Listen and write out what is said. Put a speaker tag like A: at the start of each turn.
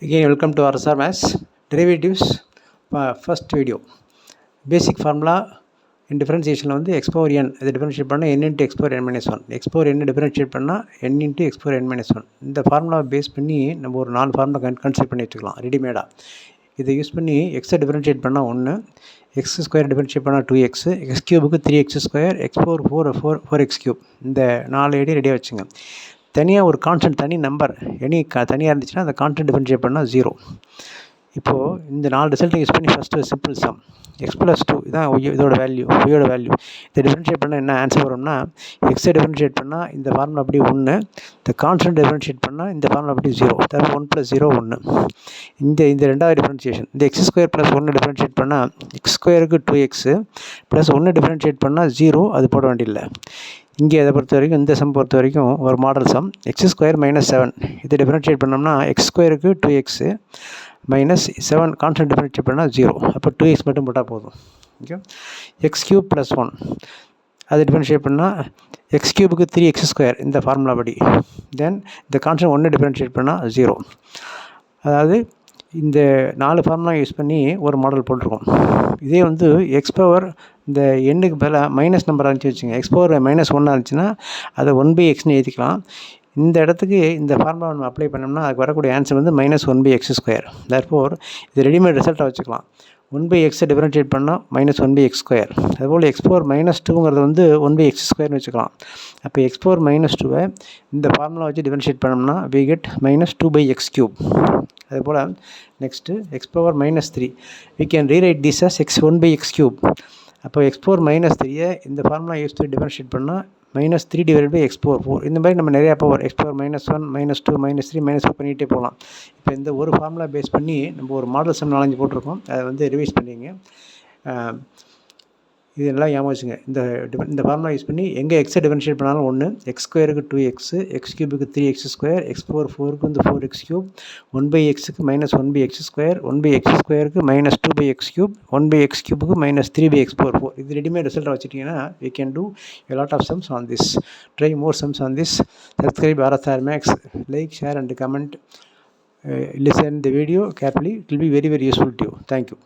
A: Again, welcome to RSR Maths Derivatives first video. Basic formula in differentiation வந்து x power n இதை differentiate பண்ணால் n into x power n minus 1 x power n differentiate பண்ணால் n into x power n minus 1 இந்த ஃபார்முலாவை base பண்ணி நம்ம ஒரு 4 formula consider பண்ணி வச்சுக்கலாம் ரெடிமேடாக. இதை யூஸ் பண்ணி எக்ஸை டிஃபரன்ஷியேட் பண்ணால் 1, எக்ஸ் ஸ்கொயர் டிஃபரன்ஷியேட் பண்ணால் 2x, எக்ஸ் கியூபுக்கு 3x square, x power 4x cube. இந்த 4 ஐடியா ரெடியாக வச்சுங்க. தனியாக ஒரு கான்ஸ்டன்ட் தனி நம்பர் தனியாக இருந்துச்சுன்னா அந்த கான்ஸ்டன்ட் டிஃபரன்ஷியேட் பண்ணால் 0. இப்போது இந்த 4 ரிசல்ட்டை யூஸ் பண்ணி ஃபஸ்ட்டு சிம்பிள் சம் x + 2 இதான் இதோட வேல்யூ, ஒய்யோட வேல்யூ. இதை டிஃபரன்ஷியேட் பண்ணால் என்ன ஆன்சர் வரும்னா எக்ஸை டிஃபரன்ஷியேட் பண்ணால் இந்த ஃபார்முலா அப்படி 1, இந்த கான்ஸ்டன்ட் டிஃபரன்ஷியேட் பண்ணால் இந்த ஃபார்முலா அப்படி 0. அதாவது 1 + 0 1. இந்த ரெண்டாவது டிஃபரன்ஷியேஷன் இந்த x ஸ்கொயர் + 1 டிஃபரன்ஷியேட் பண்ணால் x ஸ்கொயருக்கு 2x + 1 டிஃபரன்ஷியேட் பண்ணால் 0. அது போட வேண்டியதில்லை. இங்கே அதை பொறுத்த வரைக்கும் இந்த சம் பொறுத்த வரைக்கும் ஒரு மாடல் சம் x ஸ்கொயர் - 7 இதை டிஃபரன்ஷியேட் பண்ணோம்னா x ஸ்கொயருக்கு 2x - 7 கான்ஸ்டன்ட் டிஃபரன்ஷியேட் பண்ணால் 0. அப்போ 2x மட்டும் போட்டால் போதும். ஓகே. x கியூப் + 1 அதை டிஃபரன்ஷியேட் பண்ணால் x கியூபுக்கு 3x ஸ்கொயர் இந்த ஃபார்முலா படி. தென் இந்த கான்ஸ்டன்ட் 1 டிஃபரன்ஷியேட் பண்ணால் 0. அதாவது இந்த 4 ஃபார்முலா யூஸ் பண்ணி ஒரு மாடல் போட்டிருக்கோம். இதே வந்து எக்ஸ் பவர் இந்த எண்ணுக்கு பதிலாக மைனஸ் நம்பர் இருந்துச்சு வச்சுங்க, எக்ஸ் பவர் -1 இருந்துச்சுன்னா அதை 1/xன்னு எழுதிக்கலாம். இந்த இடத்துக்கு இந்த ஃபார்முலா நம்ம அப்ளை பண்ணோம்னா அதுக்கு வரக்கூடிய ஆன்சர் வந்து -1/x². தேர்ஃபோர் இது ரெடிமேட் ரிசல்ட்டாக வச்சுக்கலாம். 1/x டிஃபரன்ஷியேட் பண்ணால் -1/x². அதுபோல் x பவர் -2ங்கிறது வந்து 1/x²ன்னு வச்சுக்கலாம். அப்போ x பவர் -2 இந்த ஃபார்முலா வச்சு டிஃபரன்ஷியேட் பண்ணோம்னா we get -2/x³. அதுபோல் next x power -3 we can rewrite this as x1/x³. அப்போ x பவர் -3 இந்த ஃபார்முலா யூஸ் பண்ணி டிஃபரன்ஷியேட் பண்ணால் -3/x4. இந்த மாதிரி நம்ம நிறையா பவர் x பவர் -1 -2 -3 -4 பண்ணிகிட்டே போகலாம். இப்போ இந்த ஒரு ஃபார்முலா பேஸ் பண்ணி நம்ம ஒரு மாடல் சம் 4-5 போட்டிருக்கோம். அதை வந்து ரிவைஸ் பண்ணிங்க. இது நல்லா ஞாபகம் வச்சுங்க. இந்த ஃபார்முலா யூஸ் பண்ணி எங்கே எக்ஸை டிஃபரன்ஷியேட் பண்ணாலும் 1, எக்ஸ் ஸ்கொயருக்கு 2x, எக்ஸ் கியூபுக்கு 3x ஸ்கொயர், எக்ஸ் பவர் 4க்கு வந்து 4x cube, 1/xக்கு -1/x², 1/x²க்கு -2/x³, 1/x கியூபுக்கு -3/x4. இது ரெடிமேட் ரிசல்ட்டை வச்சுட்டிங்கன்னா we can do a lot of sums on this. Try more sums on this. Subscribe RSR Maths, like, share and comment. Listen the video carefully. It will be very useful to you. Thank you.